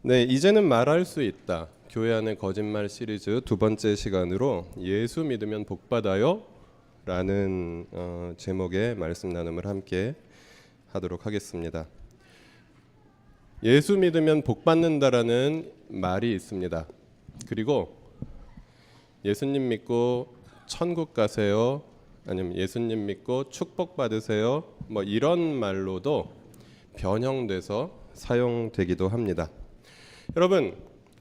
네, 이제는 말할 수 있다. 교회 안의 거짓말 시리즈 두 번째 시간으로 예수 믿으면 복 받아요 라는 제목의 말씀 나눔을 함께 하도록 하겠습니다. 예수 믿으면 복 받는다라는 말이 있습니다. 그리고 예수님 믿고 천국 가세요, 아니면 예수님 믿고 축복 받으세요, 뭐 이런 말로도 변형돼서 사용되기도 합니다. 여러분,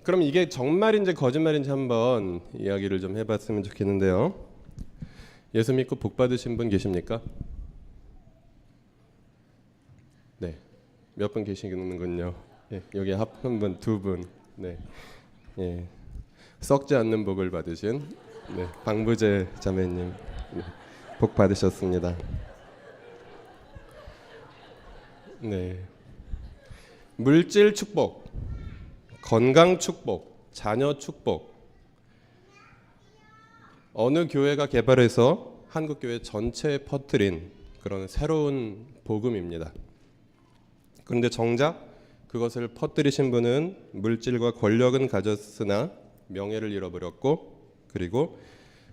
그럼 이게 정말인지 거짓말인지 한번 이야기를 좀 해봤으면 좋겠는데요. 예수 믿고 복 받으신 분 계십니까? 네, 몇 분 계시는군요. 예, 여기 한 분, 두 분. 네, 예, 썩지 않는 복을 받으신 방부제 자매님, 복 받으셨습니다. 네, 물질 축복, 건강 축복, 자녀 축복, 어느 교회가 개발해서 한국 교회 전체에 퍼뜨린 그런 새로운 복음입니다. 그런데 정작 그것을 퍼뜨리신 분은 물질과 권력은 가졌으나 명예를 잃어버렸고, 그리고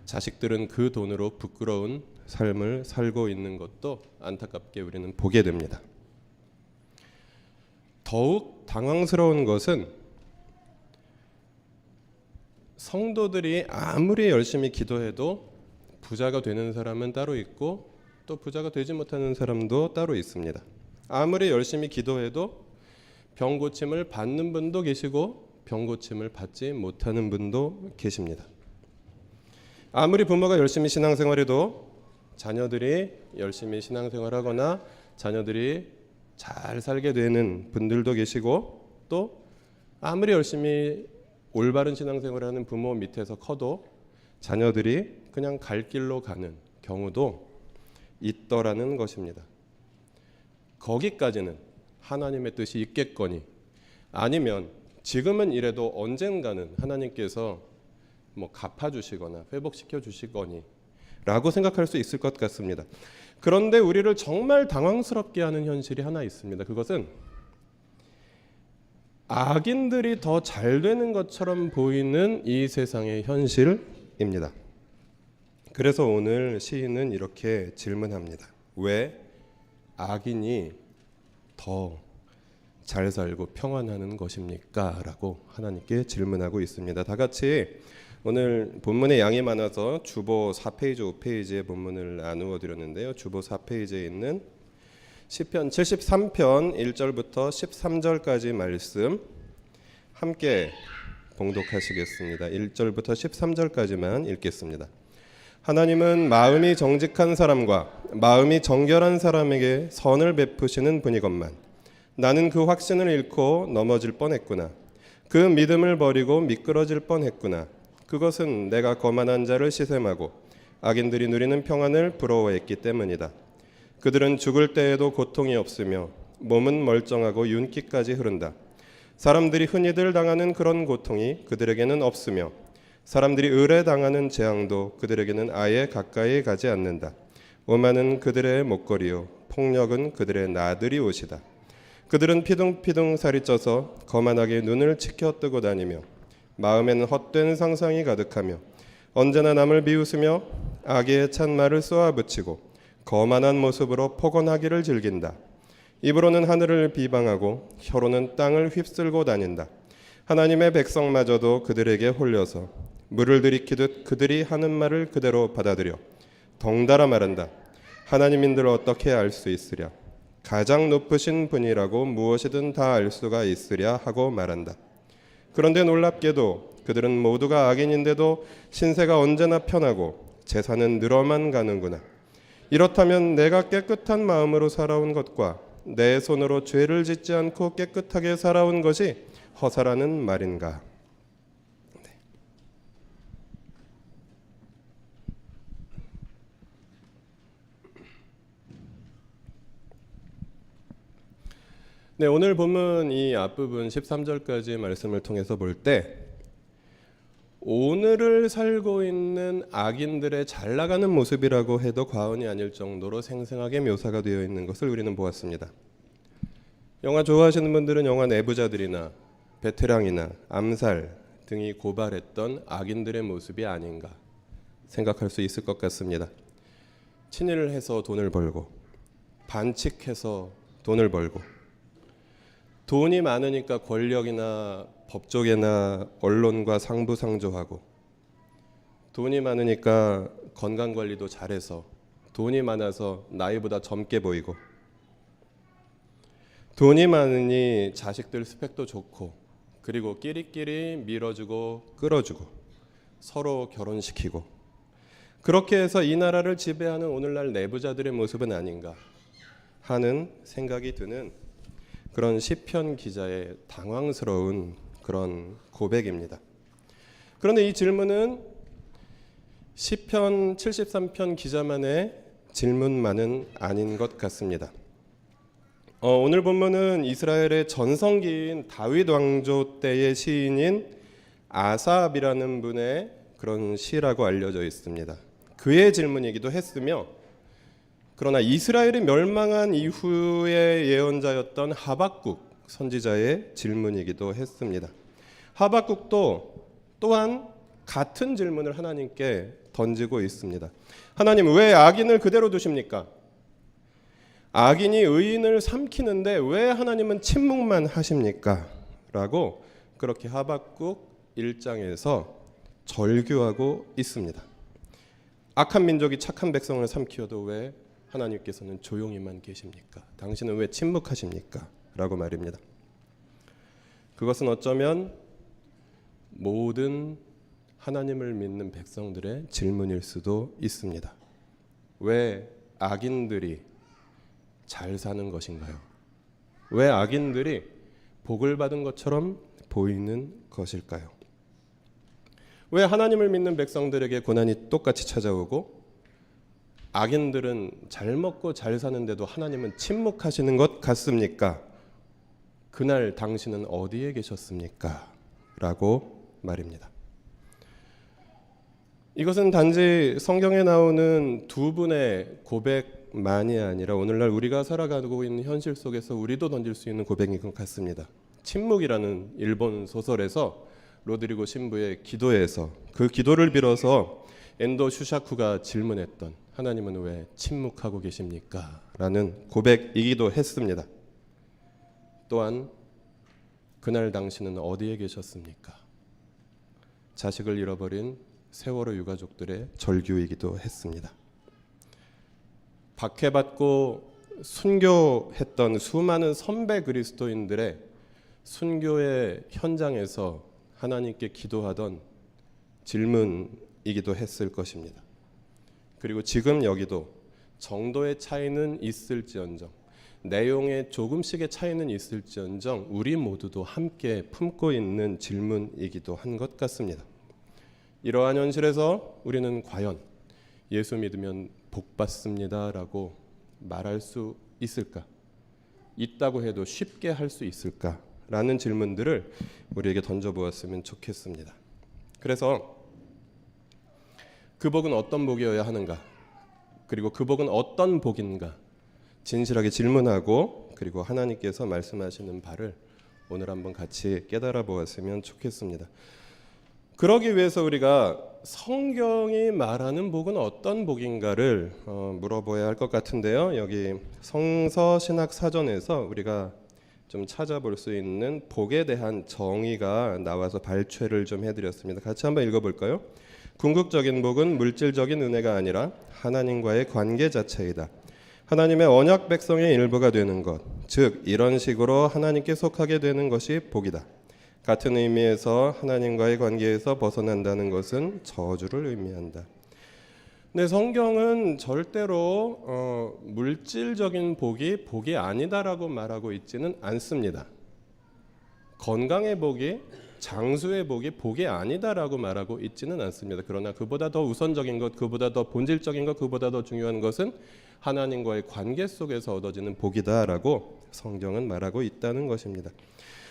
자식들은 그 돈으로 부끄러운 삶을 살고 있는 것도 안타깝게 우리는 보게 됩니다. 더욱 당황스러운 것은 성도들이 아무리 열심히 기도해도 부자가 되는 사람은 따로 있고 또 부자가 되지 못하는 사람도 따로 있습니다. 아무리 열심히 기도해도 병 고침을 받는 분도 계시고 병 고침을 받지 못하는 분도 계십니다. 아무리 부모가 열심히 신앙생활해도 자녀들이 열심히 신앙생활하거나 자녀들이 잘 살게 되는 분들도 계시고, 또 아무리 열심히 올바른 신앙생활을 하는 부모 밑에서 커도 자녀들이 그냥 갈 길로 가는 경우도 있더라는 것입니다. 거기까지는 하나님의 뜻이 있겠거니, 아니면 지금은 이래도 언젠가는 하나님께서 뭐 갚아주시거나 회복시켜 주시거니 라고 생각할 수 있을 것 같습니다. 그런데 우리를 정말 당황스럽게 하는 현실이 하나 있습니다. 그것은 악인들이 더 잘 되는 것처럼 보이는 이 세상의 현실입니다. 그래서 오늘 시인은 이렇게 질문합니다. 왜 악인이 더 잘 살고 평안하는 것입니까? 라고 하나님께 질문하고 있습니다. 다 같이 오늘 본문의 양이 많아서 주보 4페이지, 5페이지의 본문을 나누어 드렸는데요. 주보 4페이지에 있는 시편 73편 1절부터 13절까지 말씀 함께 봉독하시겠습니다. 1절부터 13절까지만 읽겠습니다. 하나님은 마음이 정직한 사람과 마음이 정결한 사람에게 선을 베푸시는 분이건만 나는 그 확신을 잃고 넘어질 뻔했구나. 그 믿음을 버리고 미끄러질 뻔했구나. 그것은 내가 거만한 자를 시샘하고 악인들이 누리는 평안을 부러워했기 때문이다. 그들은 죽을 때에도 고통이 없으며 몸은 멀쩡하고 윤기까지 흐른다. 사람들이 흔히들 당하는 그런 고통이 그들에게는 없으며 사람들이 의뢰당하는 재앙도 그들에게는 아예 가까이 가지 않는다. 오만은 그들의 목걸이요 폭력은 그들의 나들이 옷이다. 그들은 피둥피둥 살이 쪄서 거만하게 눈을 치켜뜨고 다니며 마음에는 헛된 상상이 가득하며 언제나 남을 비웃으며 악의에 찬 말을 쏘아붙이고 거만한 모습으로 포건하기를 즐긴다. 입으로는 하늘을 비방하고 혀로는 땅을 휩쓸고 다닌다. 하나님의 백성마저도 그들에게 홀려서 물을 들이키듯 그들이 하는 말을 그대로 받아들여 덩달아 말한다. 하나님인들 어떻게 알 수 있으랴? 가장 높으신 분이라고 무엇이든 다 알 수가 있으랴 하고 말한다. 그런데 놀랍게도 그들은 모두가 악인인데도 신세가 언제나 편하고 재산은 늘어만 가는구나. 이렇다면 내가 깨끗한 마음으로 살아온 것과 내 손으로 죄를 짓지 않고 깨끗하게 살아온 것이 허사라는 말인가? 네, 오늘 본문 이 앞부분 13절까지의 말씀을 통해서 볼 때 오늘을 살고 있는 악인들의 잘 나가는 모습이라고 해도 과언이 아닐 정도로 생생하게 묘사가 되어 있는 것을 우리는 보았습니다. 영화 좋아하시는 분들은 영화 내부자들이나 베테랑이나 암살 등이 고발했던 악인들의 모습이 아닌가 생각할 수 있을 것 같습니다. 친일을 해서 돈을 벌고 반칙해서 돈을 벌고 돈이 많으니까 권력이나 법조계나 언론과 상부상조하고 돈이 많으니까 건강관리도 잘해서 돈이 많아서 나이보다 젊게 보이고 돈이 많으니 자식들 스펙도 좋고 그리고 끼리끼리 밀어주고 끌어주고 서로 결혼시키고 그렇게 해서 이 나라를 지배하는 오늘날 내부자들의 모습은 아닌가 하는 생각이 드는 그런 시편 기자의 당황스러운 그런 고백입니다. 그런데 이 질문은 시편 73편 기자만의 질문만은 아닌 것 같습니다. 오늘 본문은 이스라엘의 전성기인 다윗 왕조 때의 시인인 아삽이라는 분의 그런 시라고 알려져 있습니다. 그의 질문이기도 했으며 그러나 이스라엘이 멸망한 이후의 예언자였던 하박국 선지자의 질문이기도 했습니다. 하박국도 또한 같은 질문을 하나님께 던지고 있습니다. 하나님, 왜 악인을 그대로 두십니까? 악인이 의인을 삼키는데 왜 하나님은 침묵만 하십니까? 라고 그렇게 하박국 1장에서 절규하고 있습니다. 악한 민족이 착한 백성을 삼키어도 왜 하나님께서는 조용히만 계십니까? 당신은 왜 침묵하십니까? 라고 말입니다. 그것은 어쩌면 모든 하나님을 믿는 백성들의 질문일 수도 있습니다. 왜 악인들이 잘 사는 것인가요? 왜 악인들이 복을 받은 것처럼 보이는 것일까요? 왜 하나님을 믿는 백성들에게 고난이 똑같이 찾아오고 악인들은 잘 먹고 잘 사는데도 하나님은 침묵하시는 것 같습니까? 그날 당신은 어디에 계셨습니까? 라고 말입니다. 이것은 단지 성경에 나오는 두 분의 고백만이 아니라 오늘날 우리가 살아가고 있는 현실 속에서 우리도 던질 수 있는 고백인 것 같습니다. 침묵이라는 일본 소설에서 로드리고 신부의 기도에서 그 기도를 빌어서 엔도 슈샤쿠가 질문했던 하나님은 왜 침묵하고 계십니까? 라는 고백이기도 했습니다. 또한 그날 당신은 어디에 계셨습니까? 자식을 잃어버린 세월호 유가족들의 절규이기도 했습니다. 박해받고 순교했던 수많은 선배 그리스도인들의 순교의 현장에서 하나님께 기도하던 질문이기도 했을 것입니다. 그리고 지금 여기도 정도의 차이는 있을지언정 내용에 조금씩의 차이는 있을지언정 우리 모두도 함께 품고 있는 질문이기도 한 것 같습니다. 이러한 현실에서 우리는 과연 예수 믿으면 복 받습니다 라고 말할 수 있을까? 있다고 해도 쉽게 할 수 있을까? 라는 질문들을 우리에게 던져보았으면 좋겠습니다. 그래서 그 복은 어떤 복이어야 하는가? 그리고 그 복은 어떤 복인가? 진실하게 질문하고 그리고 하나님께서 말씀하시는 바를 오늘 한번 같이 깨달아 보았으면 좋겠습니다. 그러기 위해서 우리가 성경이 말하는 복은 어떤 복인가를 물어봐야 할 것 같은데요. 여기 성서신학사전에서 우리가 좀 찾아볼 수 있는 복에 대한 정의가 나와서 발췌를 좀 해드렸습니다. 같이 한번 읽어볼까요? 궁극적인 복은 물질적인 은혜가 아니라 하나님과의 관계 자체이다. 하나님의 언약 백성의 일부가 되는 것, 즉 이런 식으로 하나님께 속하게 되는 것이 복이다. 같은 의미에서 하나님과의 관계에서 벗어난다는 것은 저주를 의미한다. 근데 성경은 절대로 물질적인 복이 아니다라고 말하고 있지는 않습니다. 건강의 복이, 장수의 복이 아니다라고 말하고 있지는 않습니다. 그러나 그보다 더 우선적인 것, 그보다 더 본질적인 것, 그보다 더 중요한 것은 하나님과의 관계 속에서 얻어지는 복이다라고 성경은 말하고 있다는 것입니다.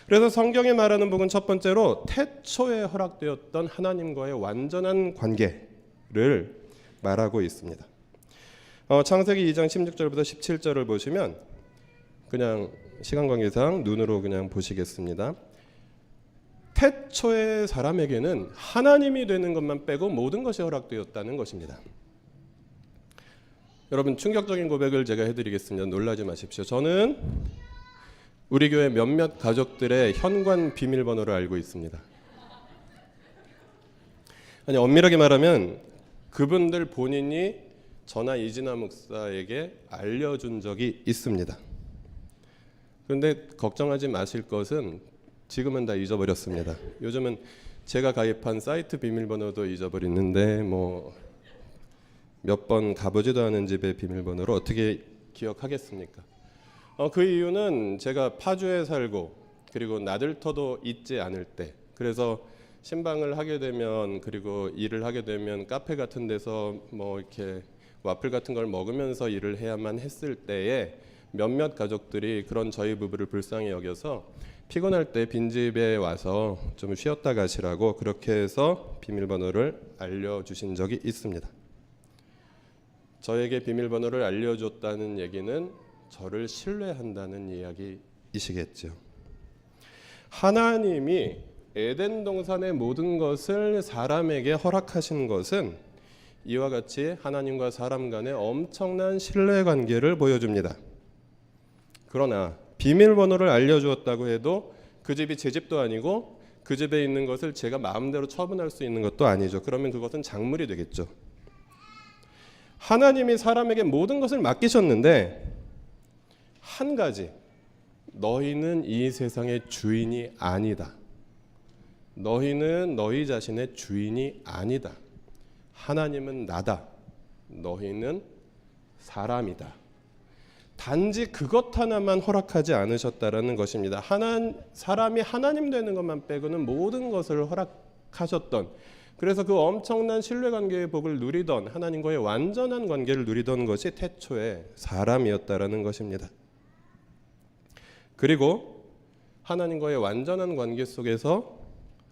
그래서 성경이 말하는 복은 첫 번째로 태초에 허락되었던 하나님과의 완전한 관계를 말하고 있습니다. 창세기 2장 16절부터 17절을 보시면 그냥 시간 관계상 눈으로 그냥 보시겠습니다. 태초의 사람에게는 하나님이 되는 것만 빼고 모든 것이 허락되었다는 것입니다. 여러분, 충격적인 고백을 제가 해드리겠습니다. 놀라지 마십시오. 저는 우리 교회 몇몇 가족들의 현관 비밀번호를 알고 있습니다. 아니, 엄밀하게 말하면 그분들 본인이 저나 이진아 목사에게 알려준 적이 있습니다. 그런데 걱정하지 마실 것은 지금은 다 잊어버렸습니다. 요즘은 제가 가입한 사이트 비밀번호도 잊어버리는데 몇 번 가보지도 않은 집의 비밀번호를 어떻게 기억하겠습니까? 그 이유는 제가 파주에 살고 그리고 나들터도 잊지 않을 때, 그래서 신방을 하게 되면 그리고 일을 하게 되면 카페 같은 데서 이렇게 와플 같은 걸 먹으면서 일을 해야만 했을 때에 몇몇 가족들이 그런 저희 부부를 불쌍히 여겨서 피곤할 때 빈집에 와서 좀 쉬었다 가시라고 그렇게 해서 비밀번호를 알려주신 적이 있습니다. 저에게 비밀번호를 알려줬다는 얘기는 저를 신뢰한다는 이야기이시겠죠. 하나님이 에덴 동산의 모든 것을 사람에게 허락하신 것은 이와 같이 하나님과 사람 간의 엄청난 신뢰관계를 보여줍니다. 그러나 비밀번호를 알려주었다고 해도 그 집이 제 집도 아니고 그 집에 있는 것을 제가 마음대로 처분할 수 있는 것도 아니죠. 그러면 그것은 작물이 되겠죠. 하나님이 사람에게 모든 것을 맡기셨는데 한 가지, 너희는 이 세상의 주인이 아니다. 너희는 너희 자신의 주인이 아니다. 하나님은 나다. 너희는 사람이다. 단지 그것 하나만 허락하지 않으셨다라는 것입니다. 사람이 하나님 되는 것만 빼고는 모든 것을 허락하셨던, 그래서 그 엄청난 신뢰관계의 복을 누리던, 하나님과의 완전한 관계를 누리던 것이 태초에 사람이었다라는 것입니다. 그리고 하나님과의 완전한 관계 속에서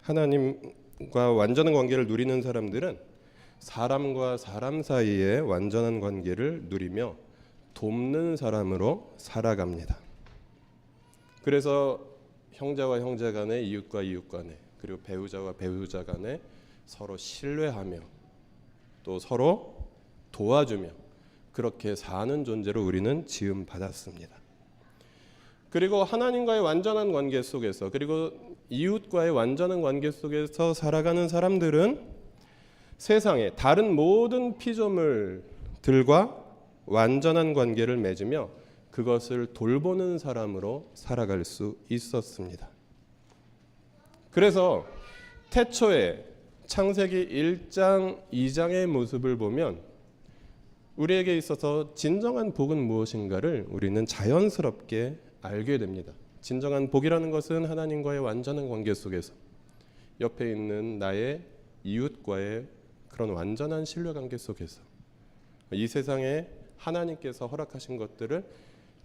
하나님과 완전한 관계를 누리는 사람들은 사람과 사람 사이의 완전한 관계를 누리며 돕는 사람으로 살아갑니다. 그래서 형제와 형제 간에, 이웃과 이웃 간에, 그리고 배우자와 배우자 간에 서로 신뢰하며 또 서로 도와주며 그렇게 사는 존재로 우리는 지음 받았습니다. 그리고 하나님과의 완전한 관계 속에서, 그리고 이웃과의 완전한 관계 속에서 살아가는 사람들은 세상의 다른 모든 피조물들과 완전한 관계를 맺으며 그것을 돌보는 사람으로 살아갈 수 있었습니다. 그래서 태초에 창세기 1장, 2장의 모습을 보면 우리에게 있어서 진정한 복은 무엇인가를 우리는 자연스럽게 알게 됩니다. 진정한 복이라는 것은 하나님과의 완전한 관계 속에서 옆에 있는 나의 이웃과의 그런 완전한 신뢰관계 속에서 이 세상에 하나님께서 허락하신 것들을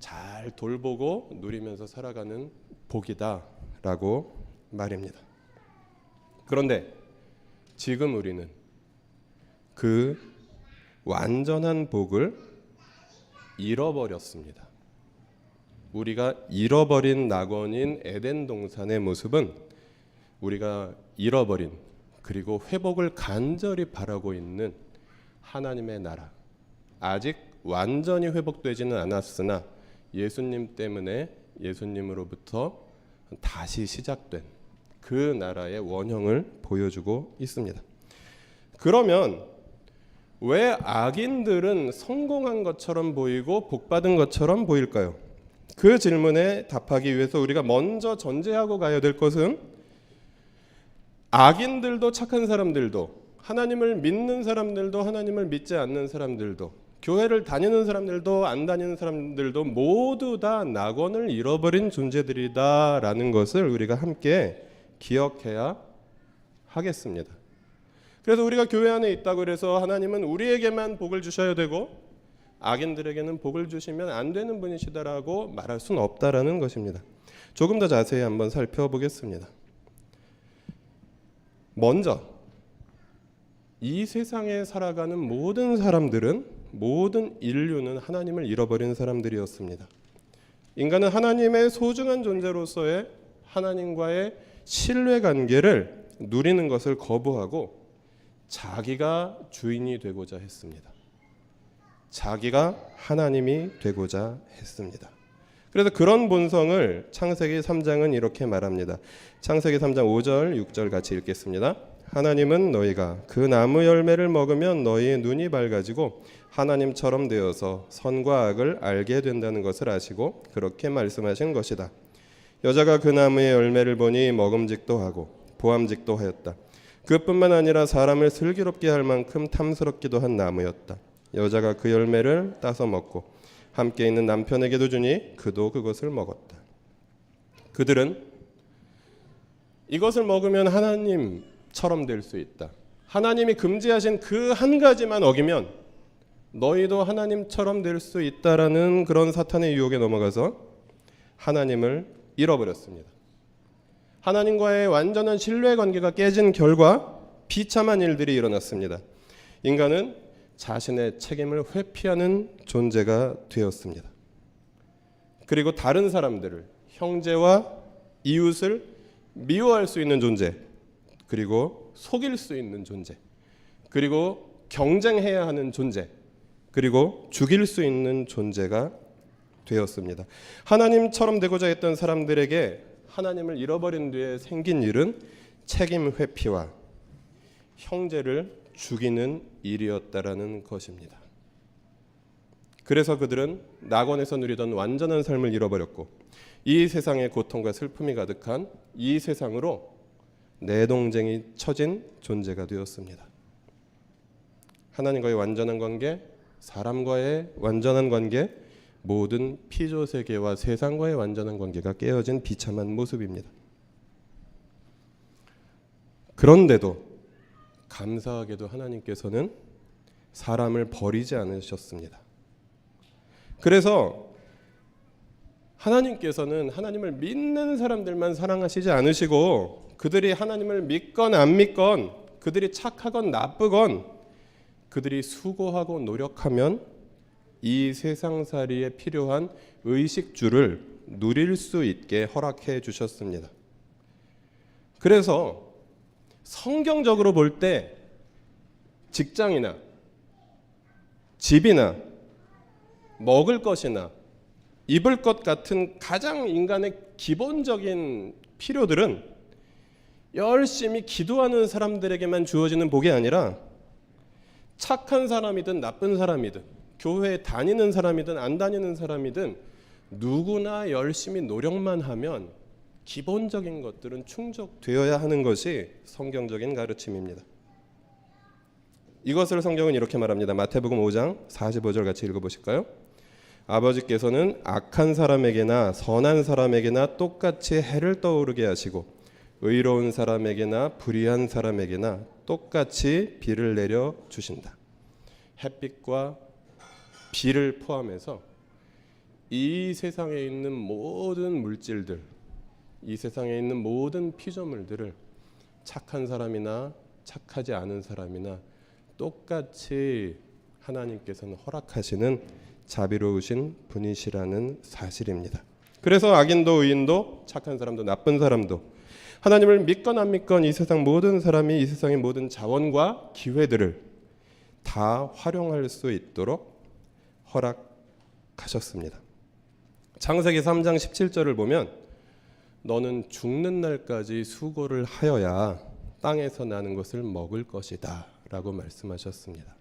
잘 돌보고 누리면서 살아가는 복이다라고 말입니다. 그런데 지금 우리는 그 완전한 복을 잃어버렸습니다. 우리가 잃어버린 낙원인 에덴 동산의 모습은 우리가 잃어버린, 그리고 회복을 간절히 바라고 있는 하나님의 나라, 아직 완전히 회복되지는 않았으나 예수님 때문에, 예수님으로부터 다시 시작된 그 나라의 원형을 보여주고 있습니다. 그러면 왜 악인들은 성공한 것처럼 보이고 복받은 것처럼 보일까요? 그 질문에 답하기 위해서 우리가 먼저 전제하고 가야 될 것은 악인들도 착한 사람들도, 하나님을 믿는 사람들도 하나님을 믿지 않는 사람들도, 교회를 다니는 사람들도 안 다니는 사람들도 모두 다 낙원을 잃어버린 존재들이다라는 것을 우리가 함께 기억해야 하겠습니다. 그래서 우리가 교회 안에 있다고 해서 하나님은 우리에게만 복을 주셔야 되고 악인들에게는 복을 주시면 안 되는 분이시다라고 말할 수는 없다라는 것입니다. 조금 더 자세히 한번 살펴보겠습니다. 먼저 이 세상에 살아가는 모든 사람들은, 모든 인류는 하나님을 잃어버린 사람들이었습니다. 인간은 하나님의 소중한 존재로서의 하나님과의 신뢰 관계를 누리는 것을 거부하고 자기가 주인이 되고자 했습니다. 자기가 하나님이 되고자 했습니다. 그래서 그런 본성을 창세기 3장은 이렇게 말합니다. 창세기 3장 5절 6절 같이 읽겠습니다. 하나님은 너희가 그 나무 열매를 먹으면 너희의 눈이 밝아지고 하나님처럼 되어서 선과 악을 알게 된다는 것을 아시고 그렇게 말씀하신 것이다. 여자가 그 나무의 열매를 보니 먹음직도 하고 보암직도 하였다. 그뿐만 아니라 사람을 슬기롭게 할 만큼 탐스럽기도 한 나무였다. 여자가 그 열매를 따서 먹고 함께 있는 남편에게도 주니 그도 그것을 먹었다. 그들은 이것을 먹으면 하나님처럼 될 수 있다. 하나님이 금지하신 그 한 가지만 어기면 너희도 하나님처럼 될 수 있다라는 그런 사탄의 유혹에 넘어가서 하나님을 잃어버렸습니다. 하나님과의 완전한 신뢰 관계가 깨진 결과 비참한 일들이 일어났습니다. 인간은 자신의 책임을 회피하는 존재가 되었습니다. 그리고 다른 사람들을, 형제와 이웃을 미워할 수 있는 존재, 그리고 속일 수 있는 존재, 그리고 경쟁해야 하는 존재, 그리고 죽일 수 있는 존재가 되었습니다. 하나님처럼 되고자 했던 사람들에게 하나님을 잃어버린 뒤에 생긴 일은 책임 회피와 형제를 죽이는 일이었다라는 것입니다. 그래서 그들은 낙원에서 누리던 완전한 삶을 잃어버렸고 이 세상에 고통과 슬픔이 가득한 이 세상으로 내동쟁이 처진 존재가 되었습니다. 하나님과의 완전한 관계, 사람과의 완전한 관계, 모든 피조 세계와 세상과의 완전한 관계가 깨어진 비참한 모습입니다. 그런데도 감사하게도 하나님께서는 사람을 버리지 않으셨습니다. 그래서 하나님께서는 하나님을 믿는 사람들만 사랑하시지 않으시고 그들이 하나님을 믿건 안 믿건, 그들이 착하건 나쁘건, 그들이 수고하고 노력하면 이 세상살이에 필요한 의식주를 누릴 수 있게 허락해 주셨습니다. 그래서 성경적으로 볼 때 직장이나 집이나 먹을 것이나 입을 것 같은 가장 인간의 기본적인 필요들은 열심히 기도하는 사람들에게만 주어지는 복이 아니라 착한 사람이든 나쁜 사람이든 교회에 다니는 사람이든 안 다니는 사람이든 누구나 열심히 노력만 하면 기본적인 것들은 충족되어야 하는 것이 성경적인 가르침입니다. 이것을 성경은 이렇게 말합니다. 마태복음 5장 45절 같이 읽어보실까요? 아버지께서는 악한 사람에게나 선한 사람에게나 똑같이 해를 떠오르게 하시고 의로운 사람에게나 불의한 사람에게나 똑같이 비를 내려 주신다. 햇빛과 비를 포함해서 이 세상에 있는 모든 물질들, 이 세상에 있는 모든 피조물들을 착한 사람이나 착하지 않은 사람이나 똑같이 하나님께서는 허락하시는 자비로우신 분이시라는 사실입니다. 그래서 악인도 의인도 착한 사람도 나쁜 사람도 하나님을 믿건 안 믿건 이 세상 모든 사람이 이 세상의 모든 자원과 기회들을 다 활용할 수 있도록 허락하셨습니다. 창세기 3장 17절을 보면 너는 죽는 날까지 수고를 하여야 땅에서 나는 것을 먹을 것이다 라고 말씀하셨습니다.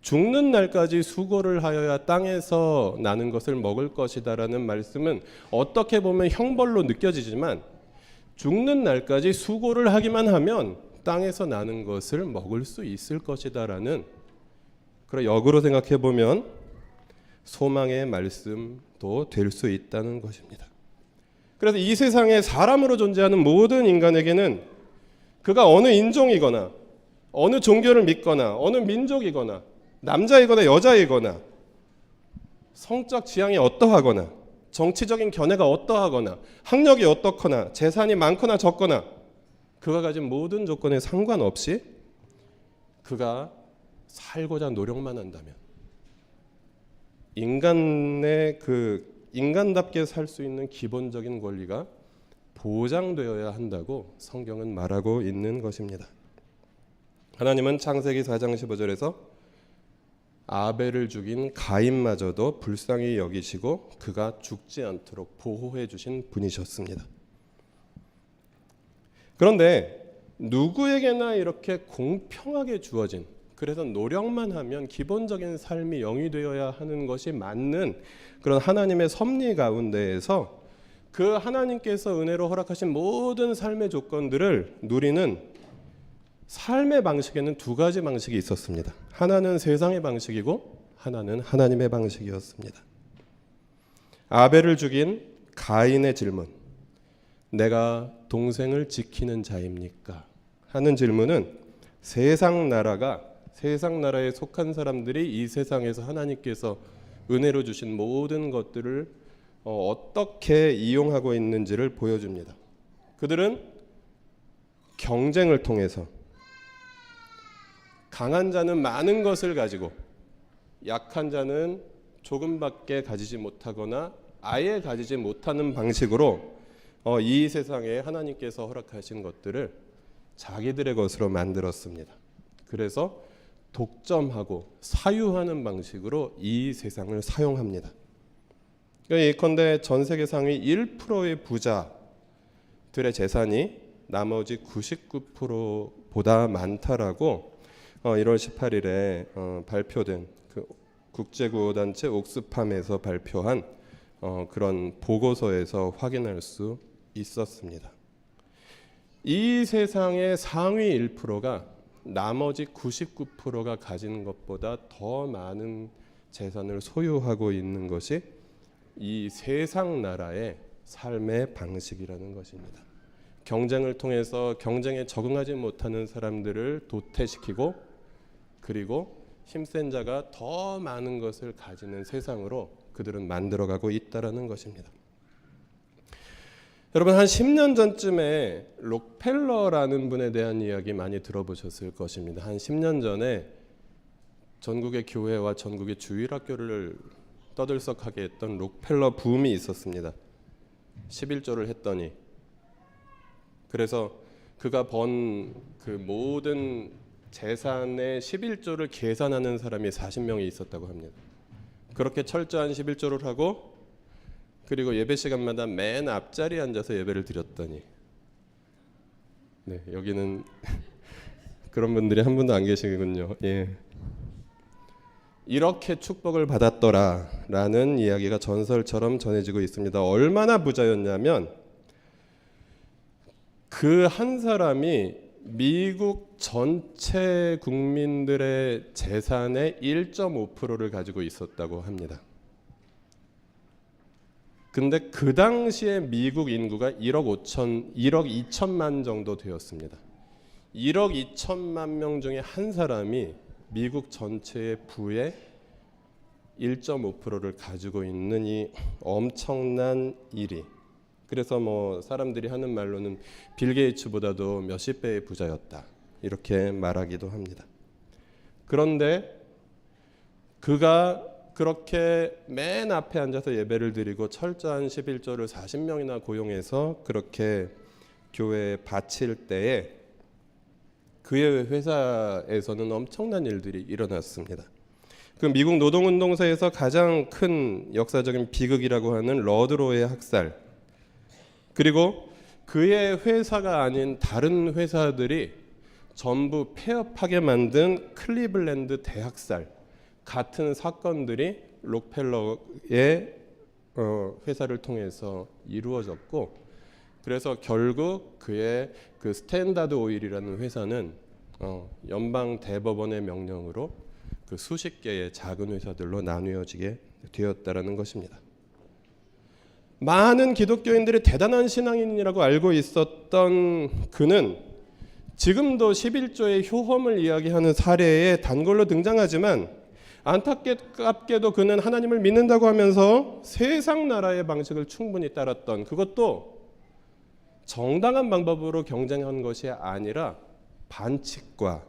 죽는 날까지 수고를 하여야 땅에서 나는 것을 먹을 것이다 라는 말씀은 어떻게 보면 형벌로 느껴지지만 죽는 날까지 수고를 하기만 하면 땅에서 나는 것을 먹을 수 있을 것이다 라는, 그런 역으로 생각해 보면 소망의 말씀도 될 수 있다는 것입니다. 그래서 이 세상에 사람으로 존재하는 모든 인간에게는 그가 어느 인종이거나 어느 종교를 믿거나 어느 민족이거나 남자이거나 여자이거나 성적 지향이 어떠하거나 정치적인 견해가 어떠하거나 학력이 어떻거나 재산이 많거나 적거나 그가 가진 모든 조건에 상관없이 그가 살고자 노력만 한다면 인간의 인간답게 살 수 있는 기본적인 권리가 보장되어야 한다고 성경은 말하고 있는 것입니다. 하나님은 창세기 4장 15절에서 아벨을 죽인 가인마저도 불쌍히 여기시고 그가 죽지 않도록 보호해 주신 분이셨습니다. 그런데 누구에게나 이렇게 공평하게 주어진, 그래서 노력만 하면 기본적인 삶이 영위되어야 하는 것이 맞는 그런 하나님의 섭리 가운데에서 그 하나님께서 은혜로 허락하신 모든 삶의 조건들을 누리는 삶의 방식에는 두 가지 방식이 있었습니다. 하나는 세상의 방식이고 하나는 하나님의 방식이었습니다. 아벨을 죽인 가인의 질문, 내가 동생을 지키는 자입니까? 하는 질문은 세상 나라에 속한 사람들이 이 세상에서 하나님께서 은혜로 주신 모든 것들을 어떻게 이용하고 있는지를 보여줍니다. 그들은 경쟁을 통해서 강한 자는 많은 것을 가지고 약한 자는 조금밖에 가지지 못하거나 아예 가지지 못하는 방식으로 이 세상에 하나님께서 허락하신 것들을 자기들의 것으로 만들었습니다. 그래서 독점하고 사유하는 방식으로 이 세상을 사용합니다. 예컨대 전 세계 상위 1%의 부자들의 재산이 나머지 99%보다 많다라고 1월 18일에 발표된 그 국제구호단체 옥스팜에서 발표한 그런 보고서에서 확인할 수 있었습니다. 이 세상의 상위 1%가 나머지 99%가 가진 것보다 더 많은 재산을 소유하고 있는 것이 이 세상 나라의 삶의 방식이라는 것입니다. 경쟁을 통해서 경쟁에 적응하지 못하는 사람들을 도태시키고 그리고 힘센 자가 더 많은 것을 가지는 세상으로 그들은 만들어가고 있다라는 것입니다. 여러분 한 10년 전쯤에 록펠러라는 분에 대한 이야기 많이 들어보셨을 것입니다. 한 10년 전에 전국의 교회와 전국의 주일학교를 떠들썩하게 했던 록펠러 붐이 있었습니다. 11조를 했더니 그래서 그가 번 그 모든 재산의 11조를 계산하는 사람이 40명이 있었다고 합니다. 그렇게 철저한 11조를 하고 그리고 예배 시간마다 맨 앞자리에 앉아서 예배를 드렸더니 여기는 그런 분들이 한 분도 안 계시군요. 이렇게 축복을 받았더라라는 이야기가 전설처럼 전해지고 있습니다. 얼마나 부자였냐면 그 한 사람이 미국 전체 국민들의 재산의 1.5%를 가지고 있었다고 합니다. 근데 그 당시에 미국 인구가 1억 2천만 정도 되었습니다. 1억 2천만 명 중에 한 사람이 미국 전체의 부의 1.5%를 가지고 있는 이 엄청난 일이, 그래서 사람들이 하는 말로는 빌 게이츠보다도 몇십 배의 부자였다 이렇게 말하기도 합니다. 그런데 그가 그렇게 맨 앞에 앉아서 예배를 드리고 철저한 11조를 40명이나 고용해서 그렇게 교회에 바칠 때에 그의 회사에서는 엄청난 일들이 일어났습니다. 그 미국 노동운동사에서 가장 큰 역사적인 비극이라고 하는 러드로의 학살, 그리고 그의 회사가 아닌 다른 회사들이 전부 폐업하게 만든 클리블랜드 대학살 같은 사건들이 록펠러의 회사를 통해서 이루어졌고, 그래서 결국 그의 그 스탠다드 오일이라는 회사는 연방 대법원의 명령으로 그 수십 개의 작은 회사들로 나누어지게 되었다라는 것입니다. 많은 기독교인들이 대단한 신앙인이라고 알고 있었던 그는 지금도 11조의 효험을 이야기하는 사례에 단골로 등장하지만 안타깝게도 그는 하나님을 믿는다고 하면서 세상 나라의 방식을 충분히 따랐던, 그것도 정당한 방법으로 경쟁한 것이 아니라 반칙과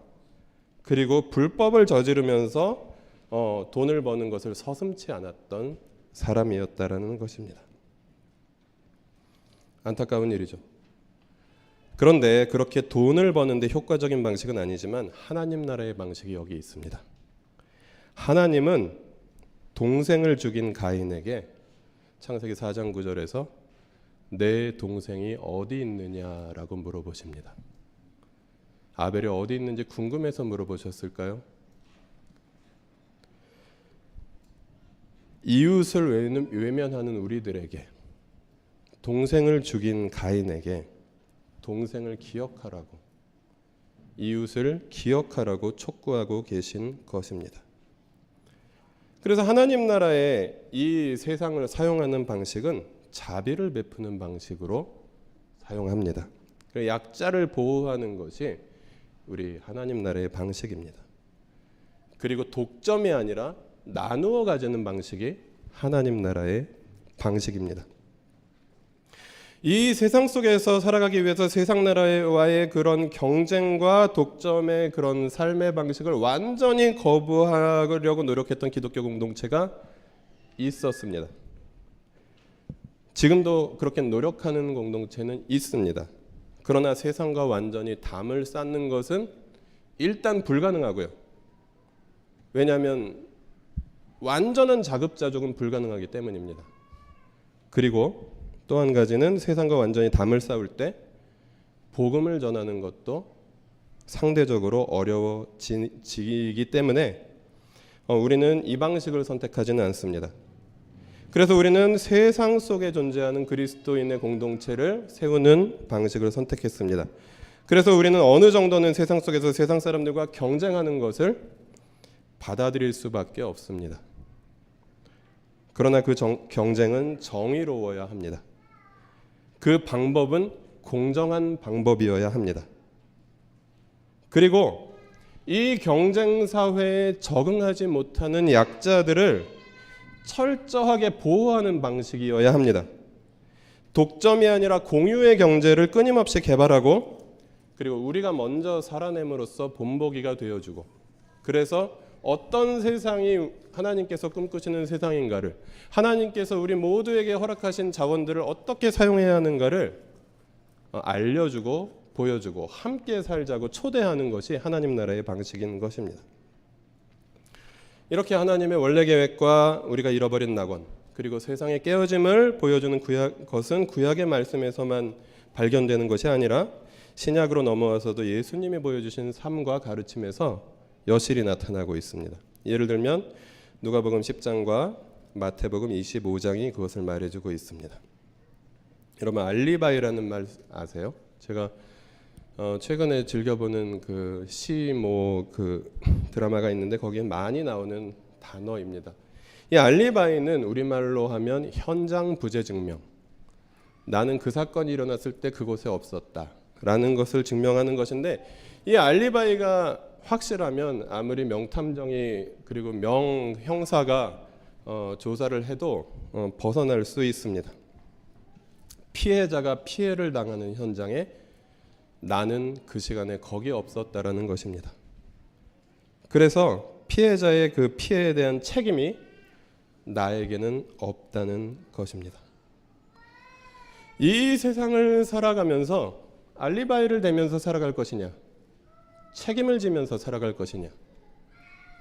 그리고 불법을 저지르면서 돈을 버는 것을 서슴지 않았던 사람이었다라는 것입니다. 안타까운 일이죠. 그런데 그렇게 돈을 버는데 효과적인 방식은 아니지만 하나님 나라의 방식이 여기 있습니다. 하나님은 동생을 죽인 가인에게 창세기 4장 9절에서 내 동생이 어디 있느냐라고 물어보십니다. 아벨이 어디 있는지 궁금해서 물어보셨을까요? 이웃을 외면하는 우리들에게, 동생을 죽인 가인에게 동생을 기억하라고, 이웃을 기억하라고 촉구하고 계신 것입니다. 그래서 하나님 나라의 이 세상을 사용하는 방식은 자비를 베푸는 방식으로 사용합니다. 약자를 보호하는 것이 우리 하나님 나라의 방식입니다. 그리고 독점이 아니라 나누어 가지는 방식이 하나님 나라의 방식입니다. 이 세상 속에서 살아가기 위해서 세상 나라와의 그런 경쟁과 독점의 그런 삶의 방식을 완전히 거부하려고 노력했던 기독교 공동체가 있었습니다. 지금도 그렇게 노력하는 공동체는 있습니다. 그러나 세상과 완전히 담을 쌓는 것은 일단 불가능하고요. 왜냐하면 완전한 자급자족은 불가능하기 때문입니다. 그리고 또 한 가지는 세상과 완전히 담을 쌓을 때 복음을 전하는 것도 상대적으로 어려워지기 때문에 우리는 이 방식을 선택하지는 않습니다. 그래서 우리는 세상 속에 존재하는 그리스도인의 공동체를 세우는 방식을 선택했습니다. 그래서 우리는 어느 정도는 세상 속에서 세상 사람들과 경쟁하는 것을 받아들일 수밖에 없습니다. 그러나 그 경쟁은 정의로워야 합니다. 그 방법은 공정한 방법이어야 합니다. 그리고 이 경쟁 사회에 적응하지 못하는 약자들을 철저하게 보호하는 방식이어야 합니다. 독점이 아니라 공유의 경제를 끊임없이 개발하고, 그리고 우리가 먼저 살아냄으로써 본보기가 되어주고, 그래서 어떤 세상이 하나님께서 꿈꾸시는 세상인가를, 하나님께서 우리 모두에게 허락하신 자원들을 어떻게 사용해야 하는가를 알려주고 보여주고 함께 살자고 초대하는 것이 하나님 나라의 방식인 것입니다. 이렇게 하나님의 원래 계획과 우리가 잃어버린 낙원, 그리고 세상의 깨어짐을 보여주는 것은 구약의 말씀에서만 발견되는 것이 아니라 신약으로 넘어와서도 예수님이 보여주신 삶과 가르침에서 여실히 나타나고 있습니다. 예를 들면 누가복음 10장과 마태복음 25장이 그것을 말해주고 있습니다. 여러분 알리바이라는 말 아세요? 제가 최근에 즐겨보는 그 드라마가 있는데 거기에 많이 나오는 단어입니다. 이 알리바이는 우리말로 하면 현장 부재 증명. 나는 그 사건이 일어났을 때 그곳에 없었다라는 것을 증명하는 것인데, 이 알리바이가 확실하면 아무리 명탐정이 그리고 명형사가 조사를 해도 벗어날 수 있습니다. 피해자가 피해를 당하는 현장에 나는 그 시간에 거기 없었다라는 것입니다. 그래서 피해자의 그 피해에 대한 책임이 나에게는 없다는 것입니다. 이 세상을 살아가면서 알리바이를 대면서 살아갈 것이냐, 책임을 지면서 살아갈 것이냐,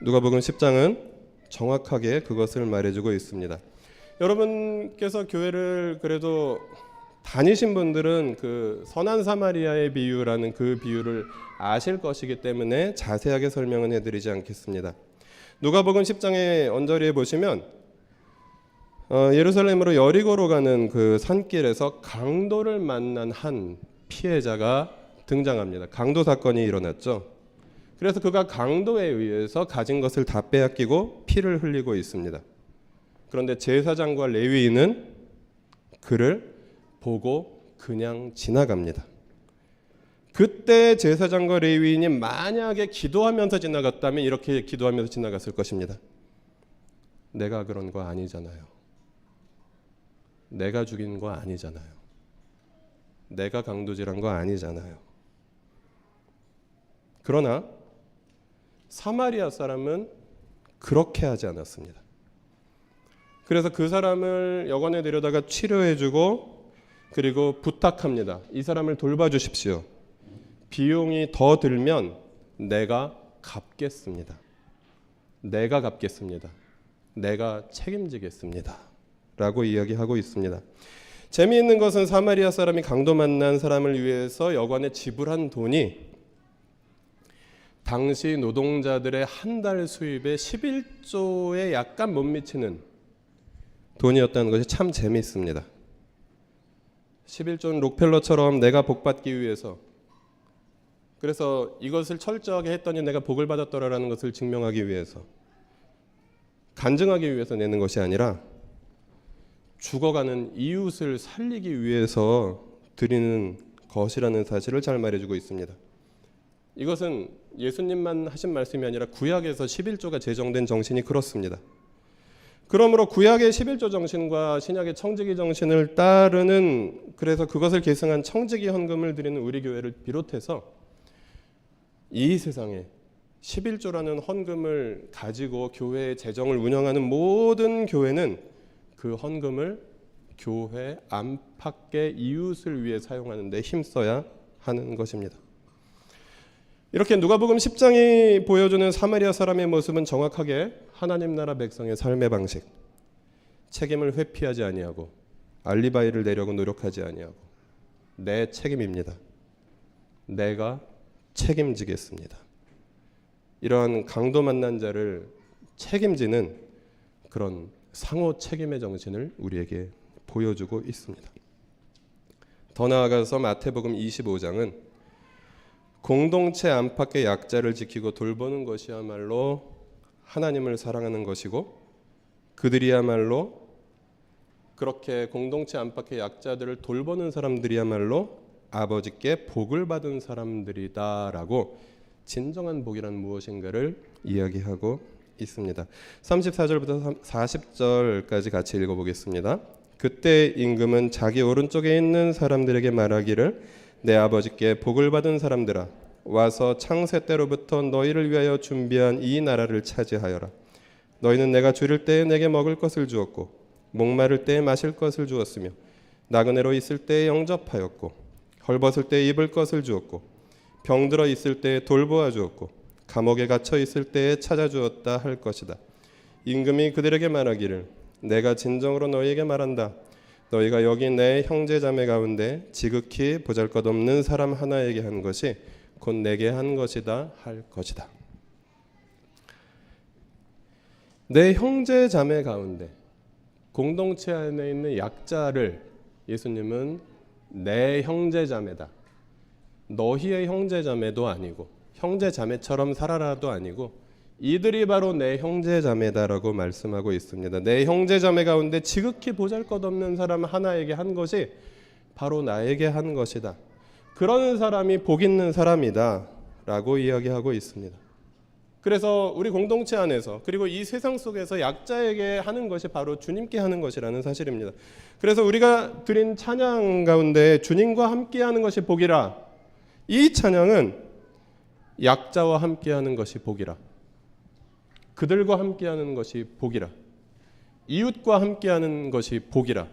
누가복음 10장은 정확하게 그것을 말해주고 있습니다. 여러분께서 교회를 그래도 다니신 분들은 그 선한 사마리아의 비유라는 그 비유를 아실 것이기 때문에 자세하게 설명은 해드리지 않겠습니다. 누가복음 10장의 언저리에 보시면 예루살렘으로 여리고로 가는 그 산길에서 강도를 만난 한 피해자가 등장합니다. 강도 사건이 일어났죠. 그래서 그가 강도에 의해서 가진 것을 다 빼앗기고 피를 흘리고 있습니다. 그런데 제사장과 레위인은 그를 보고 그냥 지나갑니다. 그때 제사장과 레위인이 만약에 기도하면서 지나갔다면 이렇게 기도하면서 지나갔을 것입니다. 내가 그런 거 아니잖아요. 내가 죽인 거 아니잖아요. 내가 강도질한 거 아니잖아요. 그러나 사마리아 사람은 그렇게 하지 않았습니다. 그래서 그 사람을 여관에 데려다가 치료해주고 그리고 부탁합니다. 이 사람을 돌봐주십시오. 비용이 더 들면 내가 갚겠습니다. 내가 갚겠습니다. 내가 책임지겠습니다. 라고 이야기하고 있습니다. 재미있는 것은 사마리아 사람이 강도 만난 사람을 위해서 여관에 지불한 돈이 당시 노동자들의 한 달 수입의 11조에 약간 못 미치는 돈이었다는 것이 참 재미있습니다. 11조는 록펠러처럼 내가 복받기 위해서, 그래서 이것을 철저하게 했더니 내가 복을 받았더라라는 것을 증명하기 위해서, 간증하기 위해서 내는 것이 아니라 죽어가는 이웃을 살리기 위해서 드리는 것이라는 사실을 잘 말해주고 있습니다. 이것은 예수님만 하신 말씀이 아니라 구약에서 11조가 제정된 정신이 그렇습니다. 그러므로 구약의 11조 정신과 신약의 청지기 정신을 따르는, 그래서 그것을 계승한 청지기 헌금을 드리는 우리 교회를 비롯해서 이 세상에 11조라는 헌금을 가지고 교회의 재정을 운영하는 모든 교회는 그 헌금을 교회 안팎의 이웃을 위해 사용하는 데 힘써야 하는 것입니다. 이렇게 누가복음 10장이 보여주는 사마리아 사람의 모습은 정확하게 하나님 나라 백성의 삶의 방식, 책임을 회피하지 아니하고 알리바이를 내려고 노력하지 아니하고 내 책임입니다. 내가 책임지겠습니다. 이러한 강도 만난 자를 책임지는 그런 상호 책임의 정신을 우리에게 보여주고 있습니다. 더 나아가서 마태복음 25장은 공동체 안팎의 약자를 지키고 돌보는 것이야말로 하나님을 사랑하는 것이고, 그들이야말로 그렇게 공동체 안팎의 약자들을 돌보는 사람들이야말로 아버지께 복을 받은 사람들이다라고 진정한 복이란 무엇인가를 이야기하고 있습니다. 34절부터 40절까지 같이 읽어보겠습니다. 그때 임금은 자기 오른쪽에 있는 사람들에게 말하기를 내 아버지께 복을 받은 사람들아, 와서 창세 때로부터 너희를 위하여 준비한 이 나라를 차지하여라. 너희는 내가 줄일 때에 내게 먹을 것을 주었고 목마를 때에 마실 것을 주었으며 나그네로 있을 때에 영접하였고 헐벗을 때에 입을 것을 주었고 병들어 있을 때에 돌보아 주었고 감옥에 갇혀 있을 때에 찾아주었다 할 것이다. 임금이 그들에게 말하기를 내가 진정으로 너희에게 말한다. 너희가 여기 내 형제 자매 가운데 지극히 보잘것없는 사람 하나에게 한 것이 곧 내게 한 것이다 할 것이다. 내 형제 자매 가운데 공동체 안에 있는 약자를 예수님은 내 형제 자매다, 너희의 형제 자매도 아니고 형제 자매처럼 살아라도 아니고 이들이 바로 내 형제 자매다라고 말씀하고 있습니다. 내 형제 자매 가운데 지극히 보잘것없는 사람 하나에게 한 것이 바로 나에게 한 것이다. 그런 사람이 복 있는 사람이다 라고 이야기하고 있습니다. 그래서 우리 공동체 안에서 그리고 이 세상 속에서 약자에게 하는 것이 바로 주님께 하는 것이라는 사실입니다. 그래서 우리가 드린 찬양 가운데 주님과 함께하는 것이 복이라, 이 찬양은 약자와 함께하는 것이 복이라, 그들과 함께하는 것이 복이라, 이웃과 함께하는 것이 복이라,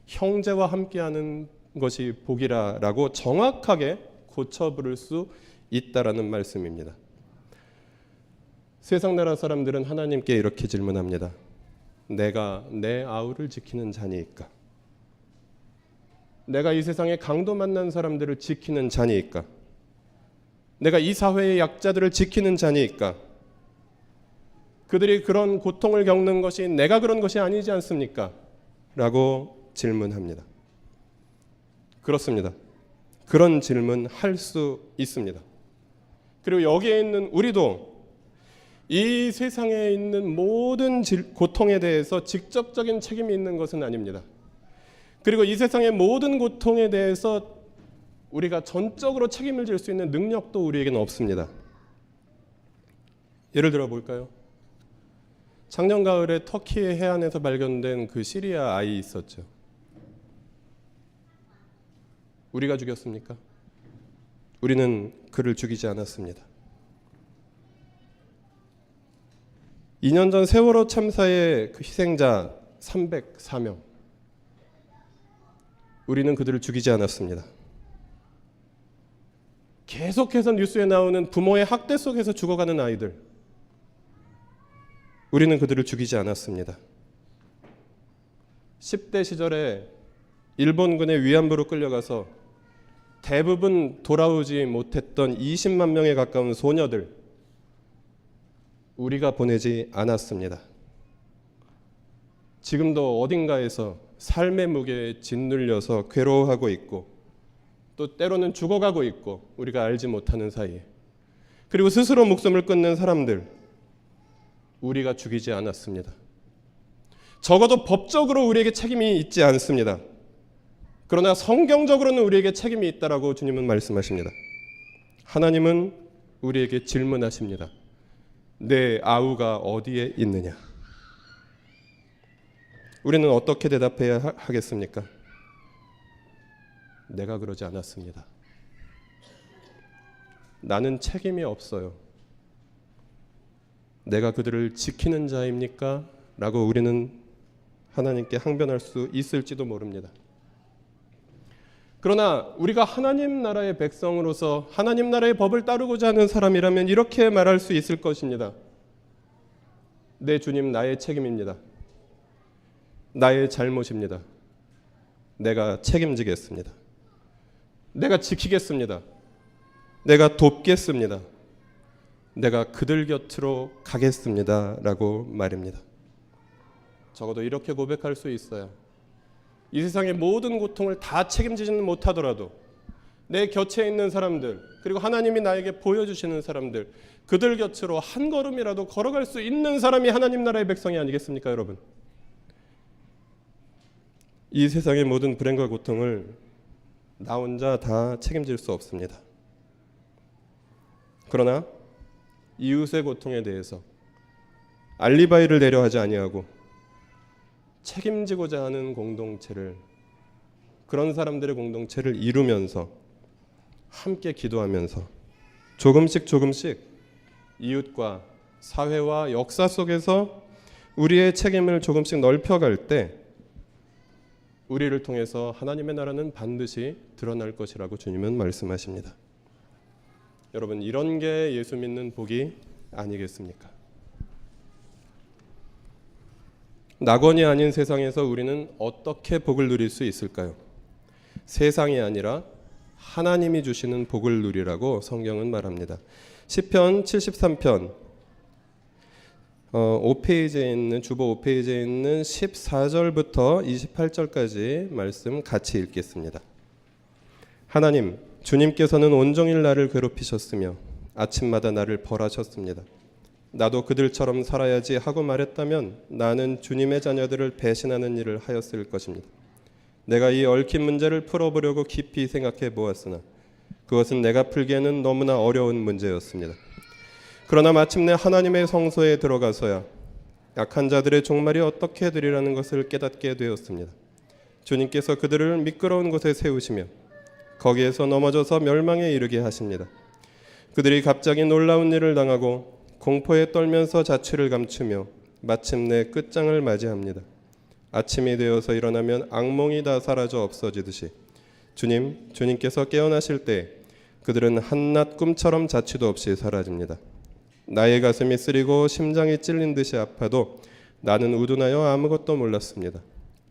형제와 함께하는 것이 복이라라고 정확하게 고쳐 부를 수 있다라는 말씀입니다. 세상 나라 사람들은 하나님께 이렇게 질문합니다. 내가 내 아우를 지키는 자니이까? 내가 이 세상에 강도 만난 사람들을 지키는 자니이까? 내가 이 사회의 약자들을 지키는 자니이까? 그들이 그런 고통을 겪는 것이 내가 그런 것이 아니지 않습니까? 라고 질문합니다. 그렇습니다. 그런 질문 할 수 있습니다. 그리고 여기에 있는 우리도 이 세상에 있는 모든 고통에 대해서 직접적인 책임이 있는 것은 아닙니다. 그리고 이 세상의 모든 고통에 대해서 우리가 전적으로 책임을 질 수 있는 능력도 우리에게는 없습니다. 예를 들어 볼까요? 작년 가을에 터키의 해안에서 발견된 그 시리아 아이 있었죠. 우리가 죽였습니까? 우리는 그를 죽이지 않았습니다. 2년 전 세월호 참사의 그 희생자 304명, 우리는 그들을 죽이지 않았습니다. 계속해서 뉴스에 나오는 부모의 학대 속에서 죽어가는 아이들, 우리는 그들을 죽이지 않았습니다. 10대 시절에 일본군의 위안부로 끌려가서 대부분 돌아오지 못했던 20만 명에 가까운 소녀들, 우리가 보내지 않았습니다. 지금도 어딘가에서 삶의 무게에 짓눌려서 괴로워하고 있고 또 때로는 죽어가고 있고 우리가 알지 못하는 사이에, 그리고 스스로 목숨을 끊는 사람들, 우리가 죽이지 않았습니다. 적어도 법적으로 우리에게 책임이 있지 않습니다. 그러나 성경적으로는 우리에게 책임이 있다라고 주님은 말씀하십니다. 하나님은 우리에게 질문하십니다. 내 아우가 어디에 있느냐? 우리는 어떻게 대답해야 하겠습니까? 내가 그러지 않았습니다. 나는 책임이 없어요. 내가 그들을 지키는 자입니까? 라고 우리는 하나님께 항변할 수 있을지도 모릅니다. 그러나 우리가 하나님 나라의 백성으로서 하나님 나라의 법을 따르고자 하는 사람이라면 이렇게 말할 수 있을 것입니다. 내 주님, 나의 책임입니다. 나의 잘못입니다. 내가 책임지겠습니다. 내가 지키겠습니다. 내가 돕겠습니다. 내가 그들 곁으로 가겠습니다. 라고 말입니다. 적어도 이렇게 고백할 수 있어요. 이 세상의 모든 고통을 다 책임지지는 못하더라도 내 곁에 있는 사람들, 그리고 하나님이 나에게 보여주시는 사람들, 그들 곁으로 한 걸음이라도 걸어갈 수 있는 사람이 하나님 나라의 백성이 아니겠습니까, 여러분? 이 세상의 모든 불행과 고통을 나 혼자 다 책임질 수 없습니다. 그러나 이웃의 고통에 대해서 알리바이를 내려 하지 아니하고 책임지고자 하는 공동체를, 그런 사람들의 공동체를 이루면서 함께 기도하면서 조금씩 이웃과 사회와 역사 속에서 우리의 책임을 조금씩 넓혀갈 때 우리를 통해서 하나님의 나라는 반드시 드러날 것이라고 주님은 말씀하십니다. 여러분, 이런 게 예수 믿는 복이 아니겠습니까? 낙원이 아닌 세상에서 우리는 어떻게 복을 누릴 수 있을까요? 세상이 아니라 하나님이 주시는 복을 누리라고 성경은 말합니다. 시편 73편 5페이지에 있는, 주보 5페이지에 있는 14절부터 28절까지 말씀 같이 읽겠습니다. 하나님, 주님께서는 온종일 나를 괴롭히셨으며 아침마다 나를 벌하셨습니다. 나도 그들처럼 살아야지 하고 말했다면 나는 주님의 자녀들을 배신하는 일을 하였을 것입니다. 내가 이 얽힌 문제를 풀어보려고 깊이 생각해 보았으나 그것은 내가 풀기에는 너무나 어려운 문제였습니다. 그러나 마침내 하나님의 성소에 들어가서야 약한 자들의 종말이 어떻게 되리라는 것을 깨닫게 되었습니다. 주님께서 그들을 미끄러운 곳에 세우시며 거기에서 넘어져서 멸망에 이르게 하십니다. 그들이 갑자기 놀라운 일을 당하고 공포에 떨면서 자취를 감추며 마침내 끝장을 맞이합니다. 아침이 되어서 일어나면 악몽이 다 사라져 없어지듯이 주님께서 깨어나실 때 그들은 한낱 꿈처럼 자취도 없이 사라집니다. 나의 가슴이 쓰리고 심장이 찔린 듯이 아파도 나는 우둔하여 아무것도 몰랐습니다.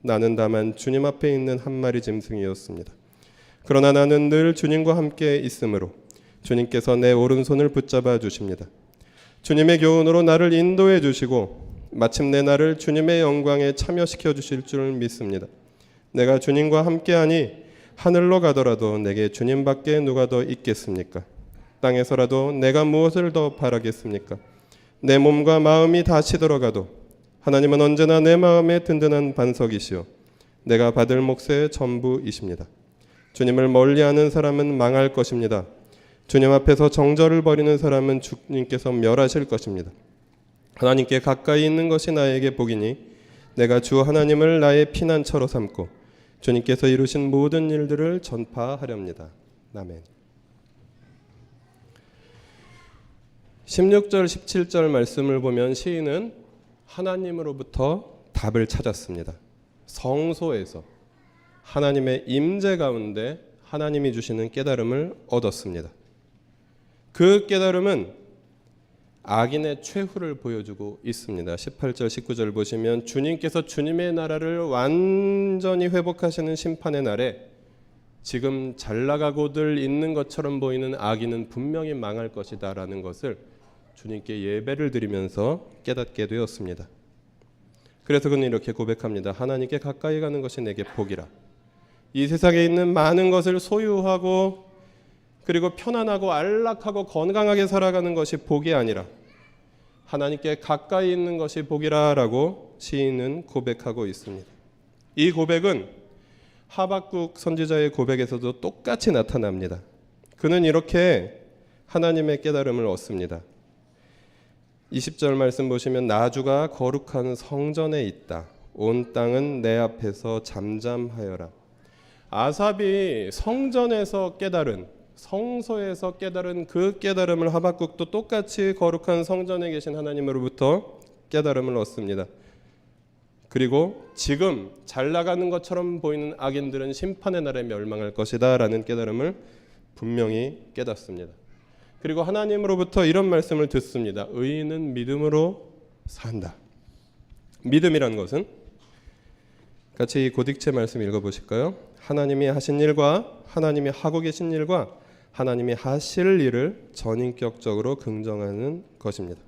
나는 다만 주님 앞에 있는 한 마리 짐승이었습니다. 그러나 나는 늘 주님과 함께 있으므로 주님께서 내 오른손을 붙잡아 주십니다. 주님의 교훈으로 나를 인도해 주시고 마침내 나를 주님의 영광에 참여시켜 주실 줄 믿습니다. 내가 주님과 함께하니 하늘로 가더라도 내게 주님밖에 누가 더 있겠습니까? 땅에서라도 내가 무엇을 더 바라겠습니까? 내 몸과 마음이 다 시들어가도 하나님은 언제나 내 마음의 든든한 반석이시오 내가 받을 몫의 전부이십니다. 주님을 멀리하는 사람은 망할 것입니다. 주님 앞에서 정절을 벌이는 사람은 주님께서 멸하실 것입니다. 하나님께 가까이 있는 것이 나에게 복이니 내가 주 하나님을 나의 피난처로 삼고 주님께서 이루신 모든 일들을 전파하렵니다. 아멘. 16절 17절 말씀을 보면 시인은 하나님으로부터 답을 찾았습니다. 성소에서 하나님의 임재 가운데 하나님이 주시는 깨달음을 얻었습니다. 그 깨달음은 악인의 최후를 보여주고 있습니다. 18절 19절 보시면 주님께서 주님의 나라를 완전히 회복하시는 심판의 날에 지금 잘 나가고들 있는 것처럼 보이는 악인은 분명히 망할 것이다 라는 것을 주님께 예배를 드리면서 깨닫게 되었습니다. 그래서 그는 이렇게 고백합니다. 하나님께 가까이 가는 것이 내게 복이라. 이 세상에 있는 많은 것을 소유하고 그리고 편안하고 안락하고 건강하게 살아가는 것이 복이 아니라 하나님께 가까이 있는 것이 복이라 라고 시인은 고백하고 있습니다. 이 고백은 하박국 선지자의 고백에서도 똑같이 나타납니다. 그는 이렇게 하나님의 깨달음을 얻습니다. 20절 말씀 보시면 나주가 거룩한 성전에 있다. 온 땅은 내 앞에서 잠잠하여라. 아삽이 성전에서 깨달은 성소에서 깨달은 그 깨달음을 하박국도 똑같이 거룩한 성전에 계신 하나님으로부터 깨달음을 얻습니다. 그리고 지금 잘 나가는 것처럼 보이는 악인들은 심판의 날에 멸망할 것이다 라는 깨달음을 분명히 깨닫습니다. 그리고 하나님으로부터 이런 말씀을 듣습니다. 의인은 믿음으로 산다. 믿음이란 것은 같이 이 고딕체 말씀 읽어보실까요? 하나님이 하신 일과 하나님이 하고 계신 일과 하나님이 하실 일을 전인격적으로 긍정하는 것입니다.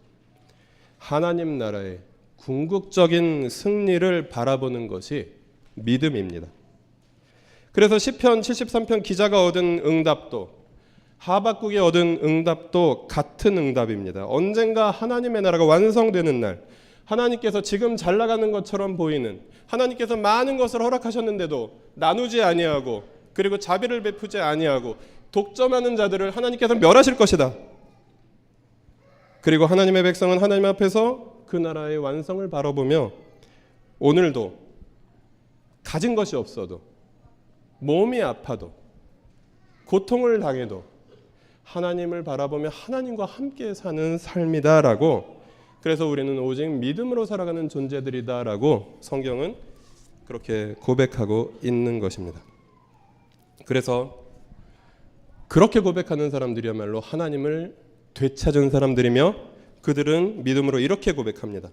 하나님 나라의 궁극적인 승리를 바라보는 것이 믿음입니다. 그래서 시편 73편 기자가 얻은 응답도 하박국이 얻은 응답도 같은 응답입니다. 언젠가 하나님의 나라가 완성되는 날, 하나님께서 지금 잘 나가는 것처럼 보이는, 하나님께서 많은 것을 허락하셨는데도 나누지 아니하고 그리고 자비를 베푸지 아니하고 독점하는 자들을 하나님께서 멸하실 것이다. 그리고 하나님의 백성은 하나님 앞에서 그 나라의 완성을 바라보며 오늘도 가진 것이 없어도 몸이 아파도 고통을 당해도 하나님을 바라보며 하나님과 함께 사는 삶이다라고, 그래서 우리는 오직 믿음으로 살아가는 존재들이다라고 성경은 그렇게 고백하고 있는 것입니다. 그래서 그렇게 고백하는 사람들이야말로 하나님을 되찾은 사람들이며 그들은 믿음으로 이렇게 고백합니다.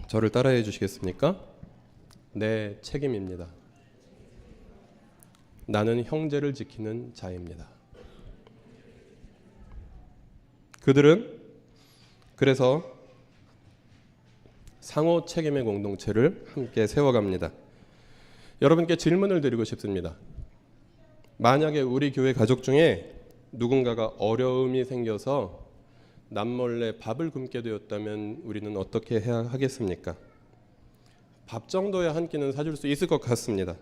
저를 따라해 주시겠습니까? 내 책임입니다. 나는 형제를 지키는 자입니다. 그들은 그래서 상호 책임의 공동체를 함께 세워갑니다. 여러분께 질문을 드리고 싶습니다. 만약에 우리 교회 가족 중에 누군가가 어려움이 생겨서 남몰래 밥을 굶게 되었다면 우리는 어떻게 해야 하겠습니까? 밥 정도의 한 끼는 사줄 수 있을 것 같습니다.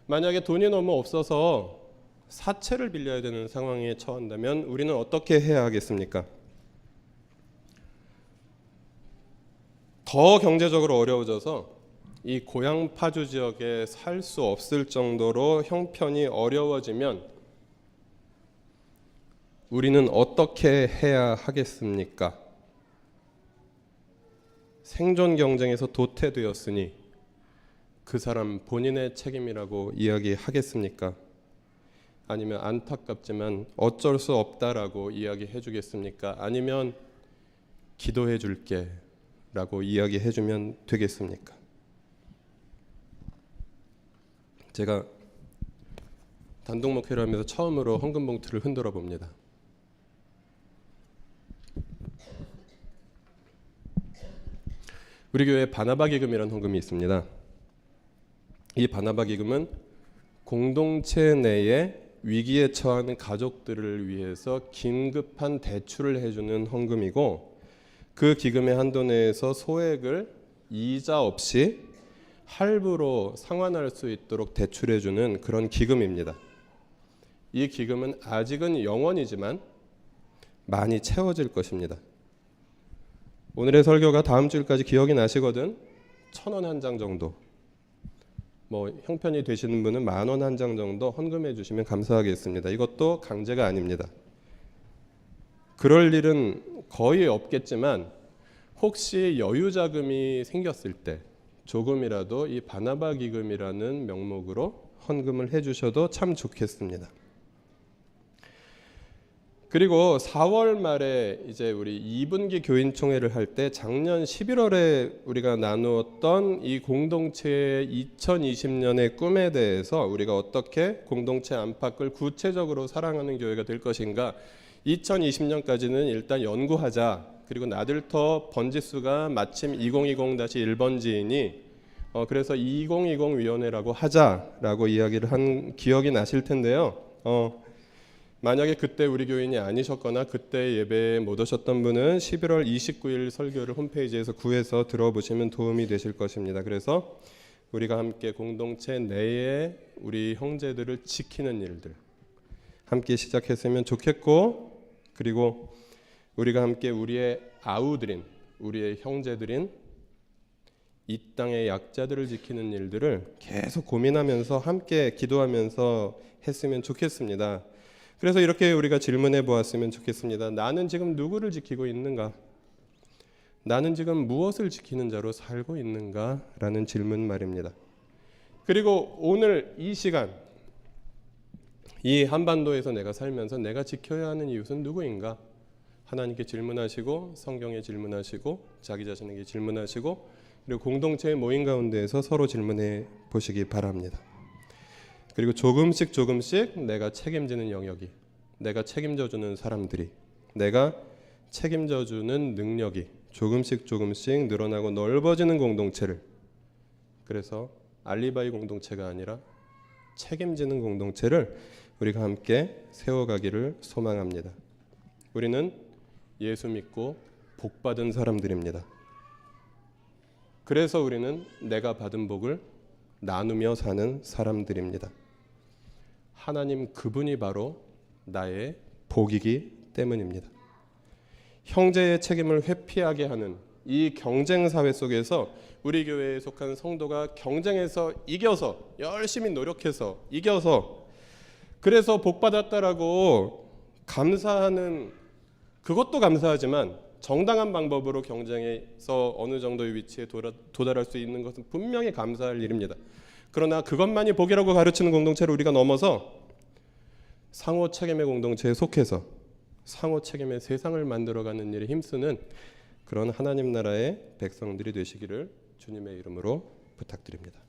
만약에 돈이 너무 없어서 사채를 빌려야 되는 상황에 처한다면 우리는 어떻게 해야 하겠습니까? 더 경제적으로 어려워져서 이 고향 파주 지역에 살 수 없을 정도로 형편이 어려워지면 우리는 어떻게 해야 하겠습니까? 생존 경쟁에서 도태되었으니 그 사람 본인의 책임이라고 이야기하겠습니까? 아니면 안타깝지만 어쩔 수 없다라고 이야기해 주겠습니까? 아니면 기도해 줄게 라고 이야기해 주면 되겠습니까? 제가 단독 목회를 하면서 처음으로 헌금 봉투를 흔들어 봅니다. 우리 교회에 바나바 기금이라는 헌금이 있습니다. 이 바나바 기금은 공동체 내에 위기에 처한 가족들을 위해서 긴급한 대출을 해주는 헌금이고, 그 기금의 한도 내에서 소액을 이자 없이 할부로 상환할 수 있도록 대출해주는 그런 기금입니다. 이 기금은 아직은 영원이지만 많이 채워질 것입니다. 오늘의 설교가 다음 주일까지 기억이 나시거든 1,000원 한 장 정도, 형편이 되시는 분은 10,000원 한 장 정도 헌금해 주시면 감사하겠습니다. 이것도 강제가 아닙니다. 그럴 일은 거의 없겠지만 혹시 여유 자금이 생겼을 때, 조금이라도 이 바나바 기금이라는 명목으로 헌금을 해주셔도 참 좋겠습니다. 그리고 4월 말에 이제 우리 2분기 교인총회를 할 때 작년 11월에 우리가 나누었던 이 공동체의 2020년의 꿈에 대해서 우리가 어떻게 공동체 안팎을 구체적으로 사랑하는 교회가 될 것인가, 2020년까지는 일단 연구하자. 그리고 나들터 번지수가 마침 2020-1번지이니 그래서 2020 위원회라고 하자라고 이야기를 한 기억이 나실 텐데요. 만약에 그때 우리 교인이 아니셨거나 그때 예배에 못 오셨던 분은 11월 29일 설교를 홈페이지에서 구해서 들어보시면 도움이 되실 것입니다. 그래서 우리가 함께 공동체 내에 우리 형제들을 지키는 일들 함께 시작했으면 좋겠고, 그리고 우리가 함께 우리의 아우들인 우리의 형제들인 이 땅의 약자들을 지키는 일들을 계속 고민하면서 함께 기도하면서 했으면 좋겠습니다. 그래서 이렇게 우리가 질문해 보았으면 좋겠습니다. 나는 지금 누구를 지키고 있는가? 나는 지금 무엇을 지키는 자로 살고 있는가? 라는 질문 말입니다. 그리고 오늘 이 시간, 이 한반도에서 내가 살면서 내가 지켜야 하는 이웃은 누구인가? 하나님께 질문하시고, 성경에 질문하시고, 자기 자신에게 질문하시고, 그리고 공동체의 모임 가운데에서 서로 질문해 보시기 바랍니다. 그리고 조금씩 내가 책임지는 영역이, 내가 책임져주는 사람들이, 내가 책임져주는 능력이 조금씩 늘어나고 넓어지는 공동체를, 그래서 알리바이 공동체가 아니라 책임지는 공동체를 우리가 함께 세워가기를 소망합니다. 우리는 예수 믿고 복받은 사람들입니다. 그래서 우리는 내가 받은 복을 나누며 사는 사람들입니다. 하나님 그분이 바로 나의 복이기 때문입니다. 형제의 책임을 회피하게 하는 이 경쟁 사회 속에서 우리 교회에 속한 성도가 경쟁에서 이겨서, 열심히 노력해서 이겨서, 그래서 복받았다라고 감사하는, 그것도 감사하지만 정당한 방법으로 경쟁에서 어느 정도의 위치에 도달할 수 있는 것은 분명히 감사할 일입니다. 그러나 그것만이 복이라고 가르치는 공동체를 우리가 넘어서 상호 책임의 공동체에 속해서 상호 책임의 세상을 만들어가는 일에 힘쓰는 그런 하나님 나라의 백성들이 되시기를 주님의 이름으로 부탁드립니다.